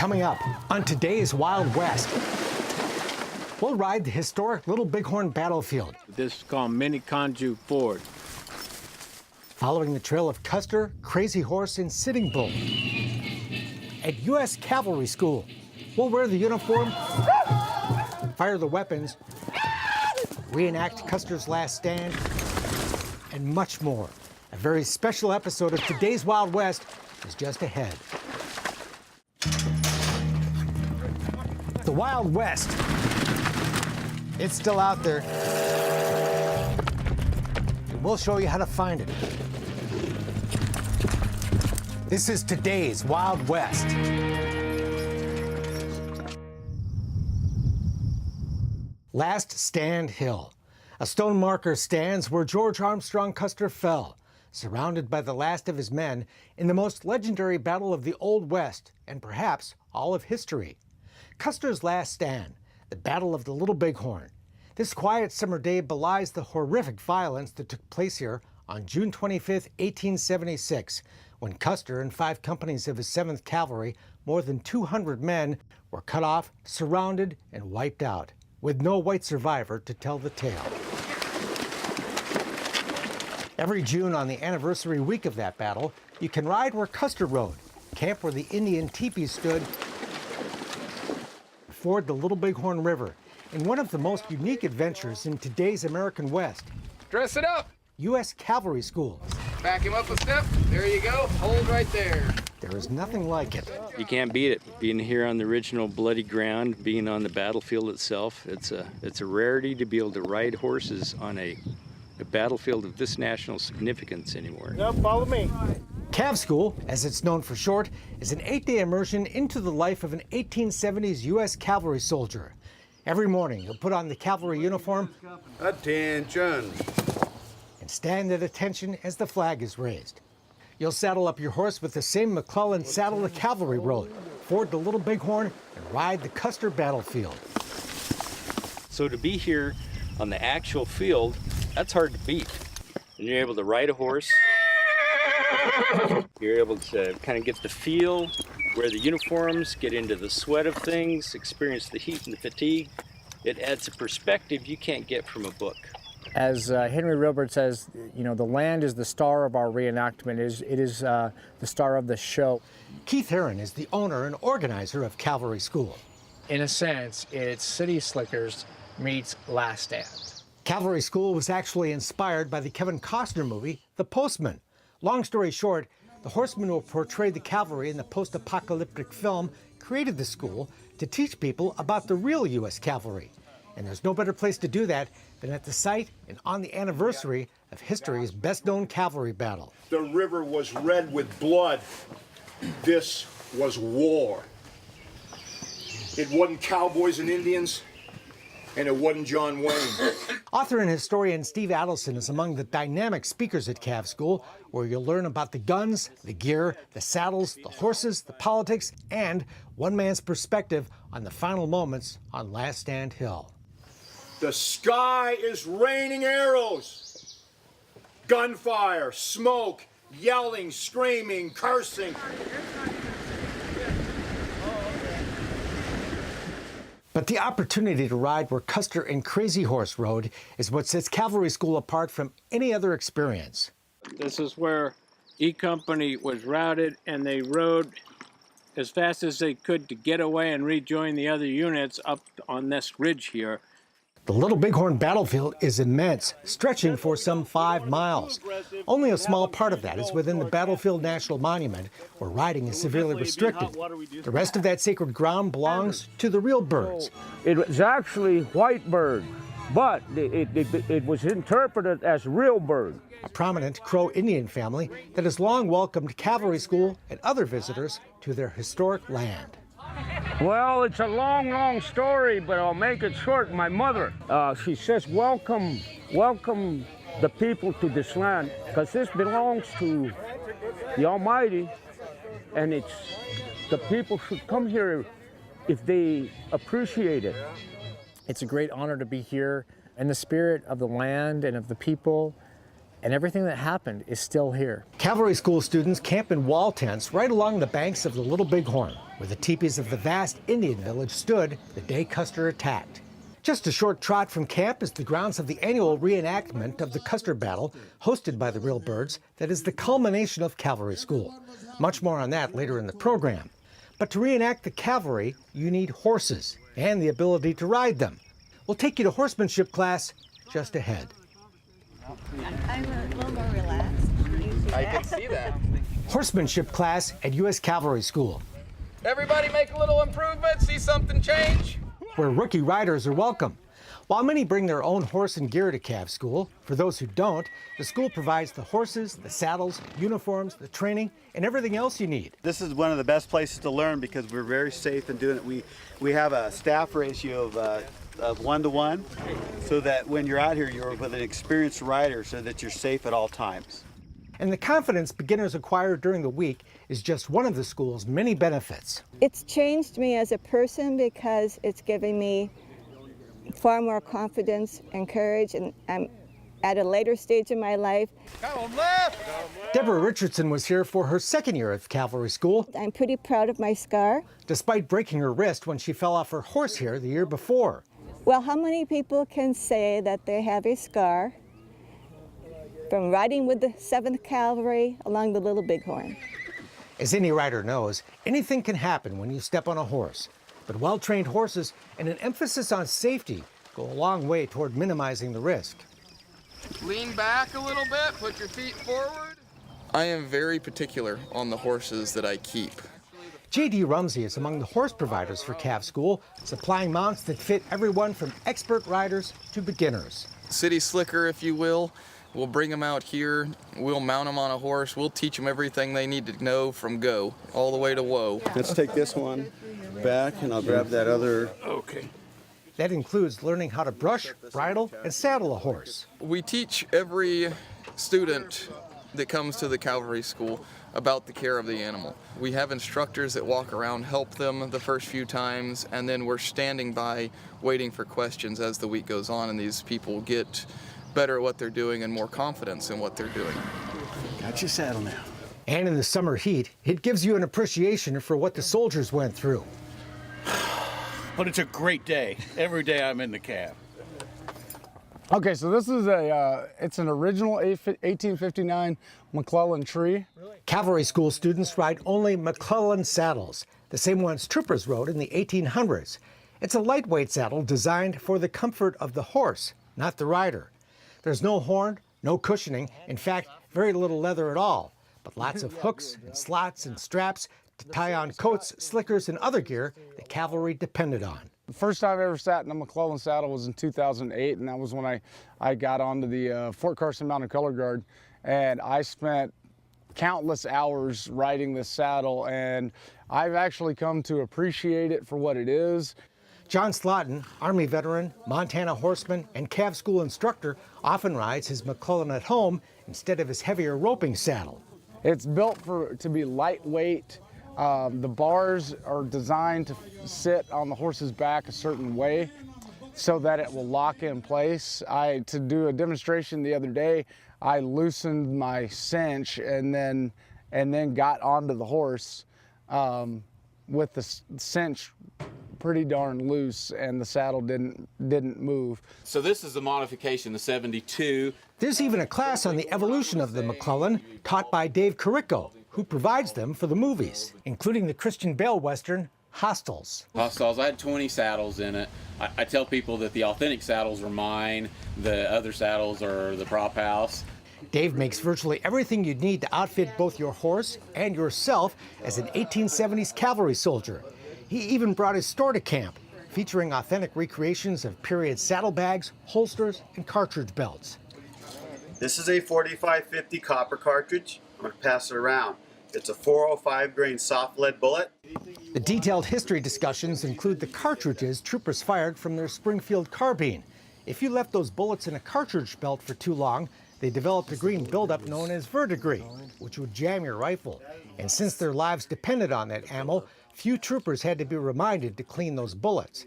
Coming up on today's Wild West, we'll ride the historic Little Bighorn battlefield. This is called Mini Conju Ford. Following the trail of Custer, Crazy Horse, and Sitting Bull. At U.S. Cavalry School, we'll wear the uniform, fire the weapons, reenact Custer's last stand, and much more. A very special episode of today's Wild West is just ahead. The Wild West. It's still out there. And we'll show you how to find it. This is today's Wild West. Last Stand Hill. A stone marker stands where George Armstrong Custer fell, surrounded by the last of his men in the most legendary battle of the Old West and perhaps all of history. Custer's last stand, the Battle of the Little Bighorn. This quiet summer day belies the horrific violence that took place here on June 25, 1876, when Custer and 5 companies of his 7th Cavalry, more than 200 men, were cut off, surrounded, and wiped out, with no white survivor to tell the tale. Every June on the anniversary week of that battle, you can ride where Custer rode, camp where the Indian teepees stood, ford the Little Bighorn River, in one of the most unique adventures in today's American West. Dress it up. U.S. Cavalry School. Back him up a step. There you go. Hold right there. There is nothing like it. You can't beat it. Being here on the original bloody ground, being on the battlefield itself, it's a rarity to be able to ride horses on a battlefield of this national significance anymore. Yep, follow me. Cav School, as it's known for short, is an 8-day immersion into the life of an 1870s U.S. cavalry soldier. Every morning, you'll put on the cavalry uniform. Attention. And stand at attention as the flag is raised. You'll saddle up your horse with the same McClellan saddle the cavalry rode, ford the Little Bighorn, and ride the Custer battlefield. So to be here on the actual field, that's hard to beat. And you're able to ride a horse. You're able to kind of get the feel, wear the uniforms, get into the sweat of things, experience the heat and the fatigue. It adds a perspective you can't get from a book. As Henry Wilbert says, you know, the land is the star of our reenactment. It is the star of the show. Keith Herron is the owner and organizer of Cavalry School. In a sense, it's City Slickers meets Last Stand. Cavalry School was actually inspired by the Kevin Costner movie, The Postman. Long story short, the horsemen who portrayed the cavalry in the post-apocalyptic film created the school to teach people about the real U.S. cavalry. And there's no better place to do that than at the site and on the anniversary of history's best-known cavalry battle. The river was red with blood. This was war. It wasn't cowboys and Indians, and it wasn't John Wayne. Author and historian Steve Adelson is among the dynamic speakers at Cav School, where you'll learn about the guns, the gear, the saddles, the horses, the politics, and one man's perspective on the final moments on Last Stand Hill. The sky is raining arrows. Gunfire, smoke, yelling, screaming, cursing. But the opportunity to ride where Custer and Crazy Horse rode is what sets Cavalry School apart from any other experience. This is where E Company was routed, and they rode as fast as they could to get away and rejoin the other units up on this ridge here. The Little Bighorn battlefield is immense, stretching for some 5 miles. Only a small part of that is within the Battlefield National Monument, where riding is severely restricted. The rest of that sacred ground belongs to the real birds. It was actually white bird, but it was interpreted as real bird. A prominent Crow Indian family that has long welcomed Cavalry School and other visitors to their historic land. Well, it's a long, long story, but I'll make it short. My mother, she says, welcome the people to this land, because this belongs to the Almighty, and the people should come here if they appreciate it. It's a great honor to be here in the spirit of the land and of the people and everything that happened is still here. Cavalry School students camp in wall tents right along the banks of the Little Bighorn, where the teepees of the vast Indian village stood the day Custer attacked. Just a short trot from camp is the grounds of the annual reenactment of the Custer Battle, hosted by the Real Birds, that is the culmination of Cavalry School. Much more on that later in the program. But to reenact the cavalry, you need horses and the ability to ride them. We'll take you to horsemanship class just ahead. I'm a little more relaxed. I can see that. Horsemanship class at U.S. Cavalry School, Everybody make a little improvement, see something change. where rookie riders are welcome. While many bring their own horse and gear to Cav School, for those who don't, the school provides the horses, the saddles, uniforms, the training, and everything else you need. This is one of the best places to learn because we're very safe in doing it. We have a staff ratio of 1-to-1, so that when you're out here, you're with an experienced rider so that you're safe at all times. And the confidence beginners acquire during the week is just one of the school's many benefits. It's changed me as a person because it's given me far more confidence and courage, and I'm at a later stage in my life. Come left. Deborah Richardson was here for her second year at Cavalry School, I'm pretty proud of my scar. despite breaking her wrist when she fell off her horse here the year before. Well, how many people can say that they have a scar from riding with the 7th Cavalry along the Little Bighorn? As any rider knows, anything can happen when you step on a horse. But well-trained horses and an emphasis on safety go a long way toward minimizing the risk. Lean back a little bit, put your feet forward. I am very particular on the horses that I keep. J.D. Rumsey is among the horse providers for Cav School, supplying mounts that fit everyone from expert riders to beginners. City slicker, if you will. We'll bring them out here, we'll mount them on a horse, we'll teach them everything they need to know from go, all the way to whoa. Let's take this one back and I'll grab that other. Okay. That includes learning how to brush, bridle, and saddle a horse. We teach every student that comes to the Cavalry School about the care of the animal. We have instructors that walk around, help them the first few times, and then we're standing by waiting for questions as the week goes on, and these people get better at what they're doing and more confidence in what they're doing. Got your saddle now. And in the summer heat, it gives you an appreciation for what the soldiers went through. But it's a great day. Every day I'm in the cab. Okay, so this is it's an original 1859 McClellan tree. Cavalry School students ride only McClellan saddles, the same ones troopers rode in the 1800s. It's a lightweight saddle designed for the comfort of the horse, not the rider. There's no horn, no cushioning, in fact, very little leather at all, but lots of hooks and slots and straps to tie on coats, slickers, and other gear the cavalry depended on. The first time I ever sat in a McClellan saddle was in 2008, and that was when I got onto the Fort Carson Mounted Color Guard, and I spent countless hours riding this saddle, and I've actually come to appreciate it for what it is. John Slotin, Army veteran, Montana horseman, and Cav School instructor, often rides his McClellan at home instead of his heavier roping saddle. It's built to be lightweight. The bars are designed to sit on the horse's back a certain way so that it will lock in place. To do a demonstration the other day, I loosened my cinch and then got onto the horse with the cinch pretty darn loose, and the saddle didn't move. So this is the modification, the 72. There's even a class on the evolution of the McClellan taught by Dave Carrico, who provides them for the movies, including the Christian Bale Western, Hostiles. Hostiles, I had 20 saddles in it. I tell people that the authentic saddles are mine, the other saddles are the prop house. Dave makes virtually everything you'd need to outfit both your horse and yourself as an 1870s cavalry soldier. He even brought his store to camp, featuring authentic recreations of period saddlebags, holsters, and cartridge belts. This is a 4550 copper cartridge. I'm going to pass it around. It's a 405 grain soft lead bullet. The detailed history discussions include the cartridges troopers fired from their Springfield carbine. If you left those bullets in a cartridge belt for too long, they developed a green buildup known as verdigris, which would jam your rifle. And since their lives depended on that ammo, few troopers had to be reminded to clean those bullets.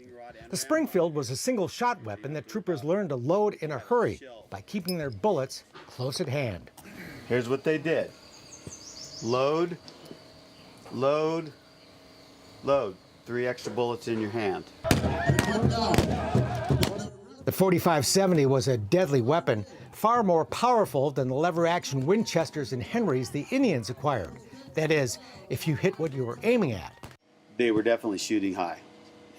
The Springfield was a single-shot weapon that troopers learned to load in a hurry, by keeping their bullets close at hand. Here's what they did. Load, load, load. 3 extra bullets in your hand. The .45-70 was a deadly weapon, far more powerful than the lever-action Winchesters and Henrys the Indians acquired. That is, if you hit what you were aiming at. They were definitely shooting high.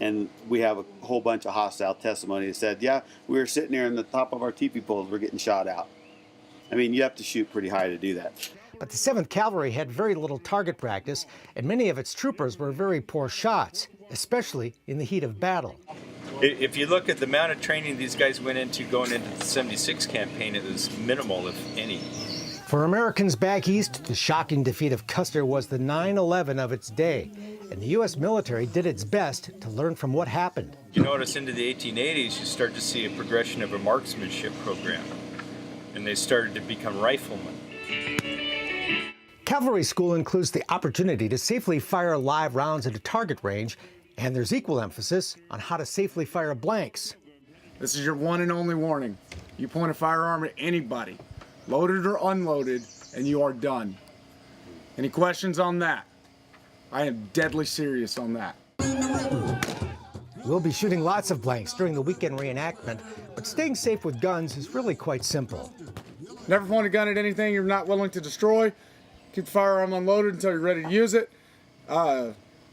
And we have a whole bunch of hostile testimony that said, yeah, we were sitting there on the top of our teepee poles, we're getting shot out. I mean, you have to shoot pretty high to do that. But the 7th Cavalry had very little target practice, and many of its troopers were very poor shots, especially in the heat of battle. If you look at the amount of training these guys went into going into the 76 campaign, it was minimal, if any. For Americans back east, the shocking defeat of Custer was the 9/11 of its day, and the U.S. military did its best to learn from what happened. You notice into the 1880s, you start to see a progression of a marksmanship program, and they started to become riflemen. Cavalry School includes the opportunity to safely fire live rounds at a target range, and there's equal emphasis on how to safely fire blanks. This is your one and only warning. You point a firearm at anybody, loaded or unloaded, and you are done. Any questions on that? I am deadly serious on that. We'll be shooting lots of blanks during the weekend reenactment, but staying safe with guns is really quite simple. Never point a gun at anything you're not willing to destroy. Keep the firearm unloaded until you're ready to use it.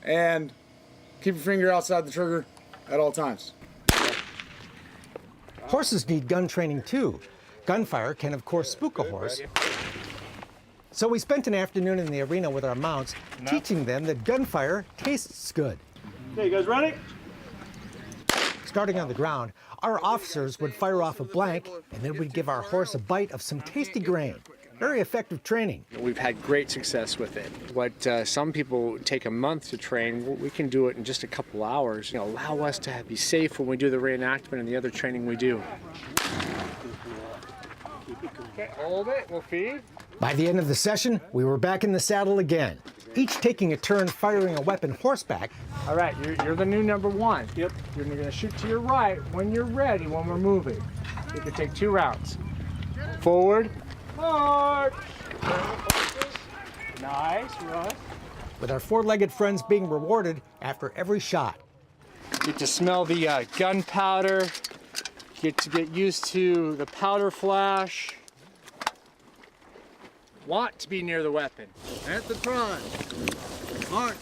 And keep your finger outside the trigger at all times. Horses need gun training too. Gunfire can, of course, spook a horse. So we spent an afternoon in the arena with our mounts, teaching them that gunfire tastes good. Okay, you guys ready? Starting on the ground, our officers would fire off a blank, and then we'd give our horse a bite of some tasty grain. Very effective training. We've had great success with it. What some people take a month to train, we can do it in just a couple hours. Allow us to be safe when we do the reenactment and the other training we do. Okay, hold it, we'll feed. By the end of the session, we were back in the saddle again, each taking a turn firing a weapon horseback. All right, you're the new number 1. Yep. You're going to shoot to your right when you're ready, when we're moving. You can take 2 rounds. Forward. March! Nice, Russ. With our 4-legged friends being rewarded after every shot. Get to smell the gunpowder, get used to the powder flash. Want to be near the weapon. At the front. March.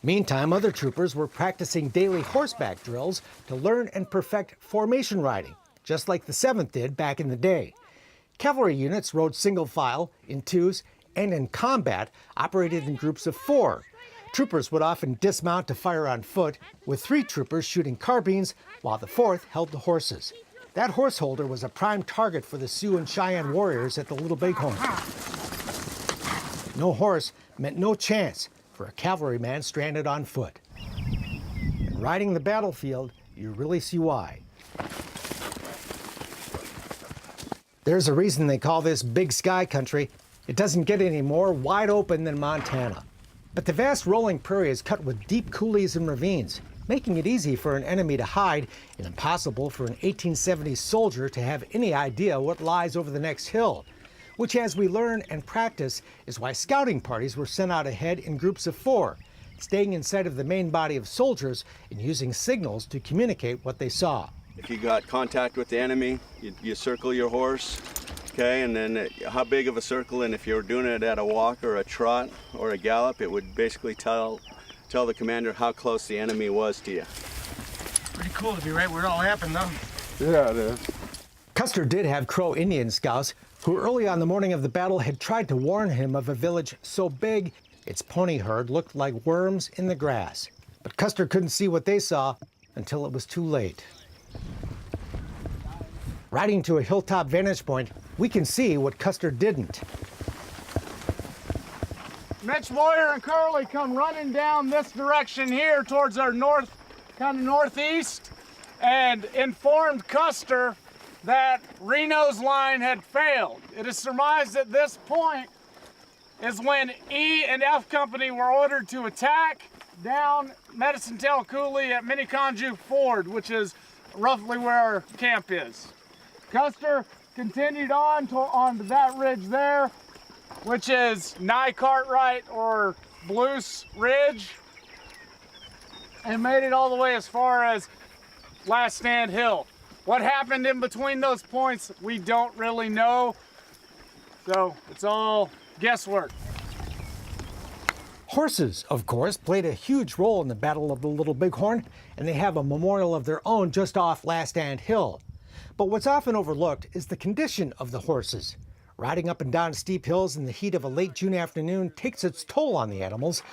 Meantime, other troopers were practicing daily horseback drills to learn and perfect formation riding, just like the 7th did back in the day. Cavalry units rode single file, in twos, and in combat, operated in groups of 4. Troopers would often dismount to fire on foot, with 3 troopers shooting carbines, while the 4th held the horses. That horse holder was a prime target for the Sioux and Cheyenne warriors at the Little Bighorn. No horse meant no chance for a cavalryman stranded on foot. And riding the battlefield, you really see why. There's a reason they call this Big Sky Country. It doesn't get any more wide open than Montana. But the vast rolling prairie is cut with deep coulees and ravines, making it easy for an enemy to hide and impossible for an 1870s soldier to have any idea what lies over the next hill, which, as we learn and practice, is why scouting parties were sent out ahead in groups of 4, staying in sight of the main body of soldiers and using signals to communicate what they saw. If you got contact with the enemy, you circle your horse, okay, and then how big of a circle, and if you're doing it at a walk or a trot or a gallop, it would basically tell the commander how close the enemy was to you. Pretty cool to be right where it all happened, though. Yeah, it is. Custer did have Crow Indian scouts who early on the morning of the battle had tried to warn him of a village so big its pony herd looked like worms in the grass. But Custer couldn't see what they saw until it was too late. Riding to a hilltop vantage point, we can see what Custer didn't. Mitch Moyer and Curly come running down this direction here towards our north, kind of northeast, and informed Custer that Reno's line had failed. It is surmised at this point is when E and F Company were ordered to attack down Medicine Tail Coulee at Minneconjou Ford, which is roughly where our camp is. Custer continued on onto that ridge there, which is Nye Cartwright or Blues Ridge, and made it all the way as far as Last Stand Hill. What happened in between those points, we don't really know, so it's all guesswork. Horses, of course, played a huge role in the Battle of the Little Bighorn, and they have a memorial of their own just off Last Stand Hill. But what's often overlooked is the condition of the horses. Riding up and down steep hills in the heat of a late June afternoon takes its toll on the animals.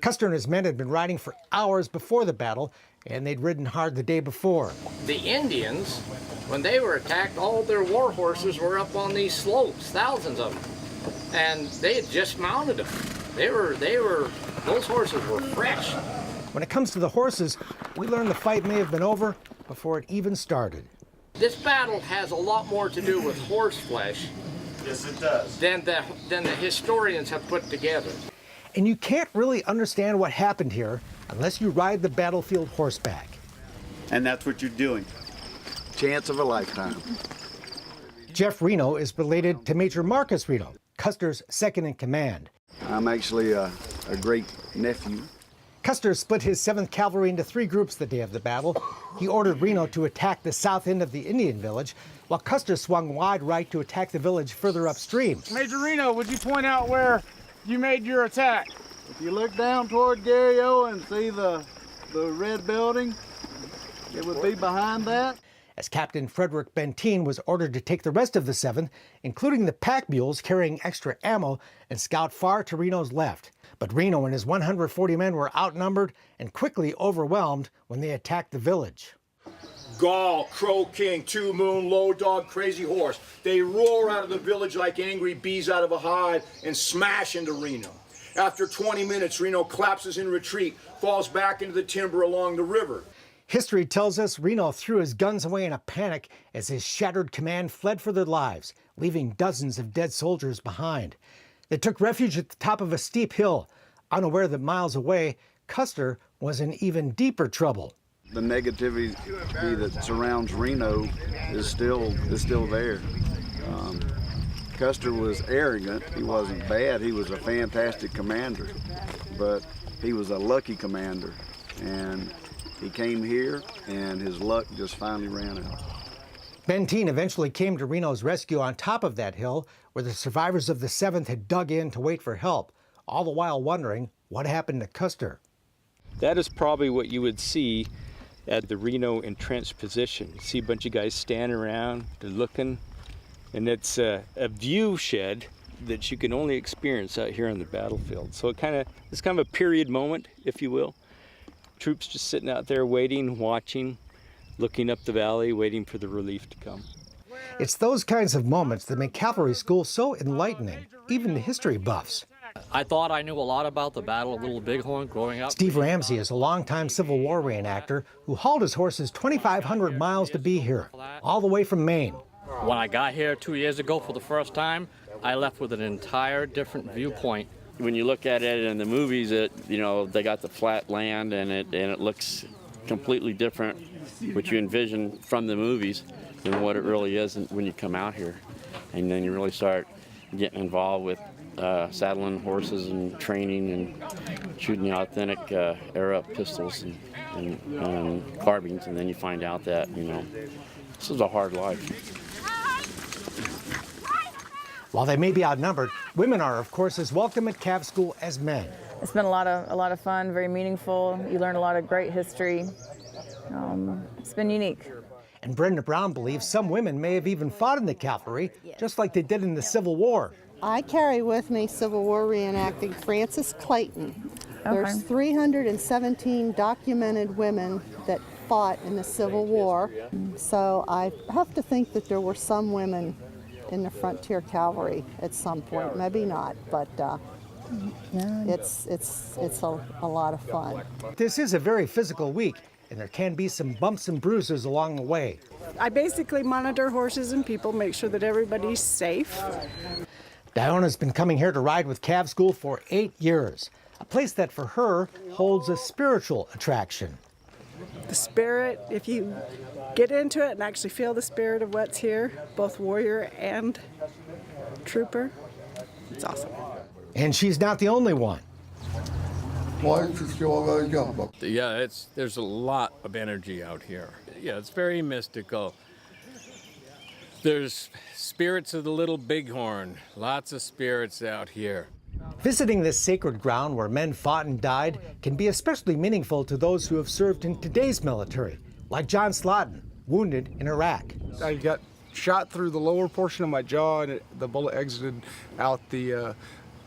Custer and his men had been riding for hours before the battle, and they'd ridden hard the day before. The Indians, when they were attacked, all their war horses were up on these slopes, thousands of them, and they had just mounted them. Those horses were fresh. When it comes to the horses, we learn the fight may have been over before it even started. This battle has a lot more to do with horse flesh, yes, it does, than the historians have put together. And you can't really understand what happened here unless you ride the battlefield horseback. and that's what you're doing. Chance of a lifetime. Jeff Reno is related to Major Marcus Reno, Custer's second in command. I'm actually a great nephew. Custer split his 7th Cavalry into 3 groups the day of the battle. He ordered Reno to attack the south end of the Indian village, while Custer swung wide right to attack the village further upstream. Major Reno, would you point out where you made your attack? If you look down toward Gary-O and see the red building, it would be behind that. As Captain Frederick Benteen was ordered to take the rest of the 7th, including the pack mules carrying extra ammo, and scout far to Reno's left. But Reno and his 140 men were outnumbered and quickly overwhelmed when they attacked the village. Gall, Crow King, Two Moon, Low Dog, Crazy Horse. They roar out of the village like angry bees out of a hive and smash into Reno. After 20 minutes, Reno collapses in retreat, falls back into the timber along the river. History tells us Reno threw his guns away in a panic as his shattered command fled for their lives, leaving dozens of dead soldiers behind. They took refuge at the top of a steep hill, unaware that miles away, Custer was in even deeper trouble. The negativity that surrounds Reno is still there. Custer was arrogant. He wasn't bad. He was a fantastic commander, but he was a lucky commander. And he came here, and his luck just finally ran out. Benteen eventually came to Reno's rescue on top of that hill, where the survivors of the 7th had dug in to wait for help, all the while wondering what happened to Custer. That is probably what you would see at the Reno entrenched position. You see a bunch of guys standing around, they're looking, and it's a view shed that you can only experience out here on the battlefield. So it's kind of a period moment, if you will. Troops just sitting out there waiting, watching, looking up the valley, waiting for the relief to come. It's those kinds of moments that make Cavalry School so enlightening, even to history buffs. I thought I knew a lot about the Battle of Little Bighorn growing up. Steve Ramsey is a longtime Civil War reenactor who hauled his horses 2,500 miles to be here, all the way from Maine. When I got here 2 years ago for the first time, I left with an entire different viewpoint. When you look at it in the movies, they got the flat land and it looks completely different, what you envision from the movies, than what it really is when you come out here. And then you really start getting involved with saddling horses and training and shooting the authentic era pistols and carbines, and then you find out that, this is a hard life. While they may be outnumbered, women are, of course, as welcome at Cav School as men. It's been a lot of fun, very meaningful. You learn a lot of great history. It's been unique. And Brenda Brown believes some women may have even fought in the cavalry, just like they did in the Civil War. I carry with me Civil War reenacting Frances Clayton. Okay. There's 317 documented women that fought in the Civil War. So I have to think that there were some women in the Frontier Cavalry at some point. Maybe not, but it's a lot of fun. This is a very physical week, and there can be some bumps and bruises along the way. I basically monitor horses and people, make sure that everybody's safe. Diona's been coming here to ride with Cav School for 8 years, a place that for her holds a spiritual attraction. the spirit, if you get into it and actually feel the spirit of what's here, both warrior and trooper, it's awesome. And she's not the only one. Yeah, there's a lot of energy out here. Yeah, it's very mystical. There's spirits of the little bighorn, lots of spirits out here. Visiting this sacred ground where men fought and died can be especially meaningful to those who have served in today's military, like John Slotin, wounded in Iraq. I got shot through the lower portion of my jaw, and the bullet exited out the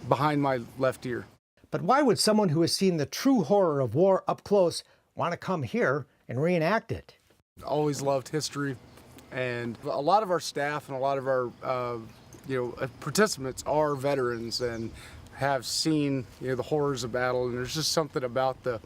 behind my left ear. But why would someone who has seen the true horror of war up close want to come here and reenact it? Always loved history, and a lot of our staff and a lot of our participants are veterans and have seen the horrors of battle, and there's just something about the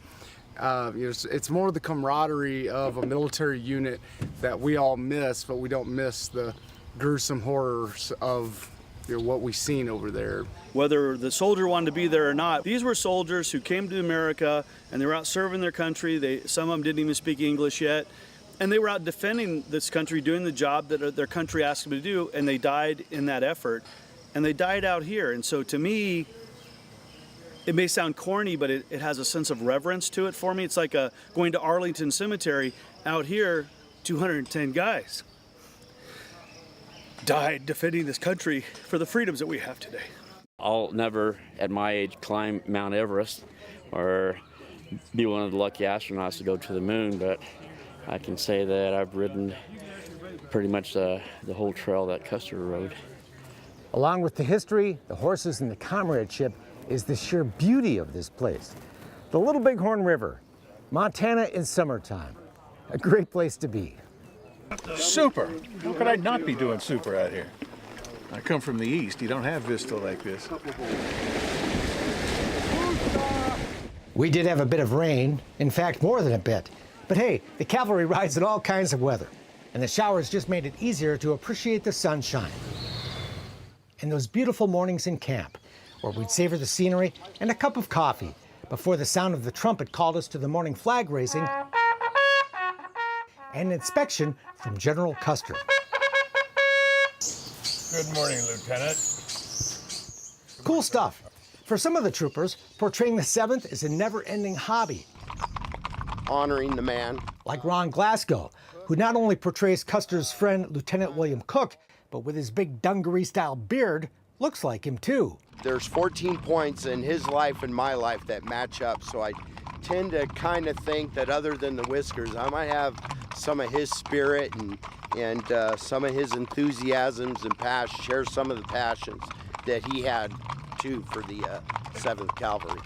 it's more the camaraderie of a military unit that we all miss, but we don't miss the gruesome horrors of what we've seen over there. Whether the soldier wanted to be there or not, these were soldiers who came to America and they were out serving their country. Some of them didn't even speak English yet, and they were out defending this country, doing the job that their country asked them to do, and they died in that effort, and they died out here. And so to me, it may sound corny, but it has a sense of reverence to it for me. It's like going to Arlington Cemetery. Out here, 210 guys died defending this country for the freedoms that we have today. I'll never, at my age, climb Mount Everest or be one of the lucky astronauts to go to the moon, but I can say that I've ridden pretty much the whole trail that Custer rode. Along with the history, the horses, and the comradeship is the sheer beauty of this place. The Little Bighorn River, Montana in summertime. A great place to be. Super. How could I not be doing super out here? I come from the east. You don't have vista like this. We did have a bit of rain, in fact, more than a bit. But hey, the cavalry rides in all kinds of weather, and the showers just made it easier to appreciate the sunshine. And those beautiful mornings in camp, where we'd savor the scenery and a cup of coffee before the sound of the trumpet called us to the morning flag raising and an inspection from General Custer. Good morning, Lieutenant. Cool stuff. For some of the troopers, portraying the 7th is a never-ending hobby. Honoring the man. Like Ron Glasgow, who not only portrays Custer's friend, Lieutenant William Cook, but with his big Dungaree-style beard, looks like him too. There's 14 points in his life and my life that match up, so I tend to kind of think that other than the whiskers, I might have some of his spirit and some of his enthusiasms and passion, share some of the passions that he had too for the 7th Cavalry.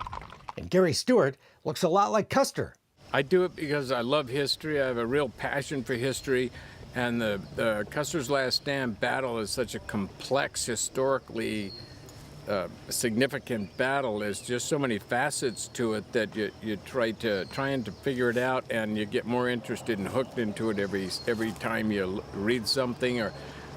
And Gary Stewart looks a lot like Custer. I do it because I love history. I have a real passion for history. And the Custer's Last Stand battle is such a complex, historically significant battle. There's just so many facets to it that you trying to figure it out, and you get more interested and hooked into it every time you read something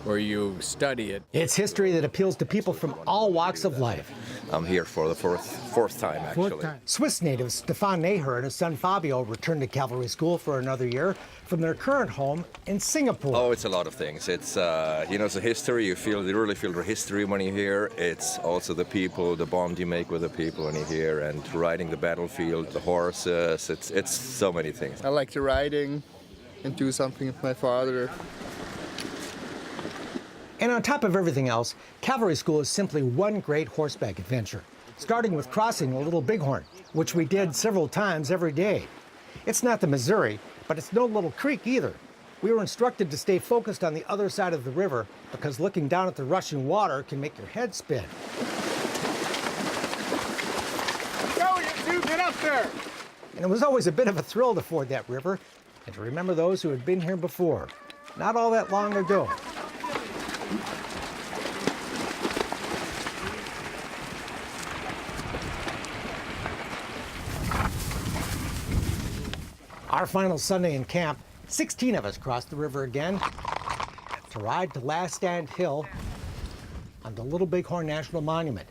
or you study it. It's history that appeals to people from all walks of life. I'm here for the fourth time, actually. Swiss natives Stefan Naher and his son Fabio returned to Cavalry School for another year from their current home in Singapore. Oh, it's a lot of things. It's it's a history. You really feel the history when you're here. It's also the people, the bond you make with the people when you're here, and riding the battlefield, the horses. It's so many things. I like the riding and do something with my father. And on top of everything else, Cavalry School is simply one great horseback adventure, starting with crossing the Little Bighorn, which we did several times every day. It's not the Missouri, but it's no little creek either. We were instructed to stay focused on the other side of the river because looking down at the rushing water can make your head spin. Go, you two, get up there! And it was always a bit of a thrill to ford that river and to remember those who had been here before, not all that long ago. Our final Sunday in camp, 16 of us crossed the river again to ride to Last Stand Hill on the Little Bighorn National Monument.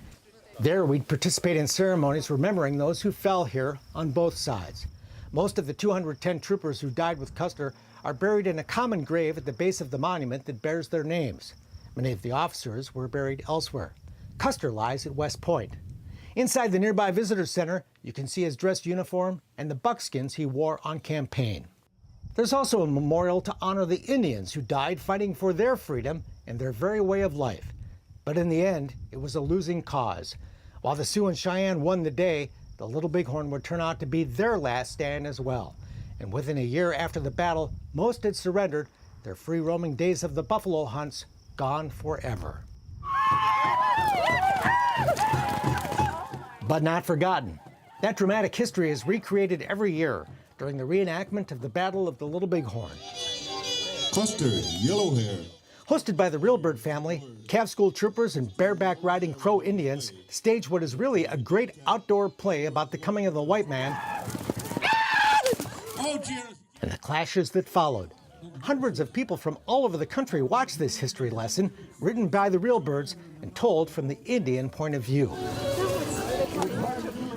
There we'd participate in ceremonies remembering those who fell here on both sides. Most of the 210 troopers who died with Custer are buried in a common grave at the base of the monument that bears their names. Many of the officers were buried elsewhere. Custer lies at West Point. Inside the nearby visitor center, you can see his dress uniform and the buckskins he wore on campaign. There's also a memorial to honor the Indians who died fighting for their freedom and their very way of life. But in the end, it was a losing cause. While the Sioux and Cheyenne won the day, the Little Bighorn would turn out to be their last stand as well. And within a year after the battle, most had surrendered, their free-roaming days of the buffalo hunts gone forever. But not forgotten. That dramatic history is recreated every year during the reenactment of the Battle of the Little Bighorn. Custer, yellow hair. Hosted by the Reelbird family, Cav School troopers and bareback riding Crow Indians stage what is really a great outdoor play about the coming of the white man and the clashes that followed. Hundreds of people from all over the country watched this history lesson, written by the Reelbirds and told from the Indian point of view.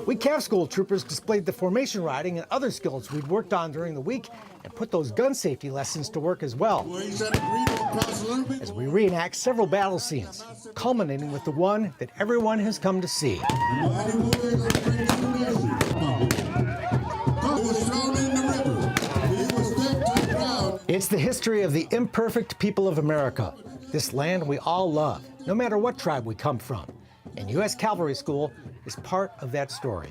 We Cav School troopers displayed the formation riding and other skills we'd worked on during the week and put those gun safety lessons to work as well, as we reenact several battle scenes, culminating with the one that everyone has come to see. It's the history of the imperfect people of America, this land we all love, no matter what tribe we come from. And U.S. Cavalry School is part of that story.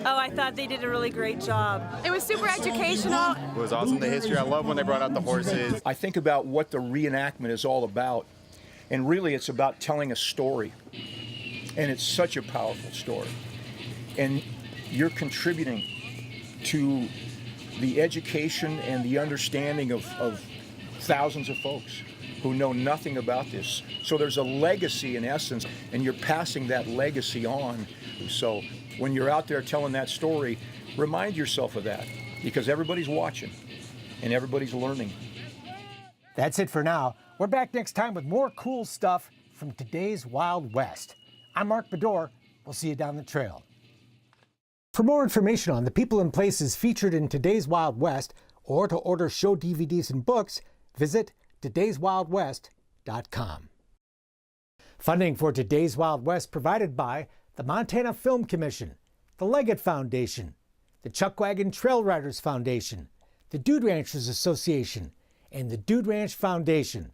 Oh, I thought they did a really great job. It was super educational. It was awesome, the history. I love when they brought out the horses. I think about what the reenactment is all about, and really it's about telling a story. And it's such a powerful story. And you're contributing to the education and the understanding of thousands of folks who know nothing about this. So there's a legacy in essence, and you're passing that legacy on. So when you're out there telling that story, remind yourself of that, because everybody's watching and everybody's learning. That's it for now. We're back next time with more cool stuff from today's Wild West. I'm Mark Bedore. We'll see you down the trail. For more information on the people and places featured in today's Wild West, or to order show DVDs and books, visit todayswildwest.com. Funding for Today's Wild West provided by the Montana Film Commission, the Leggett Foundation, the Chuckwagon Trail Riders Foundation, the Dude Ranchers Association, and the Dude Ranch Foundation.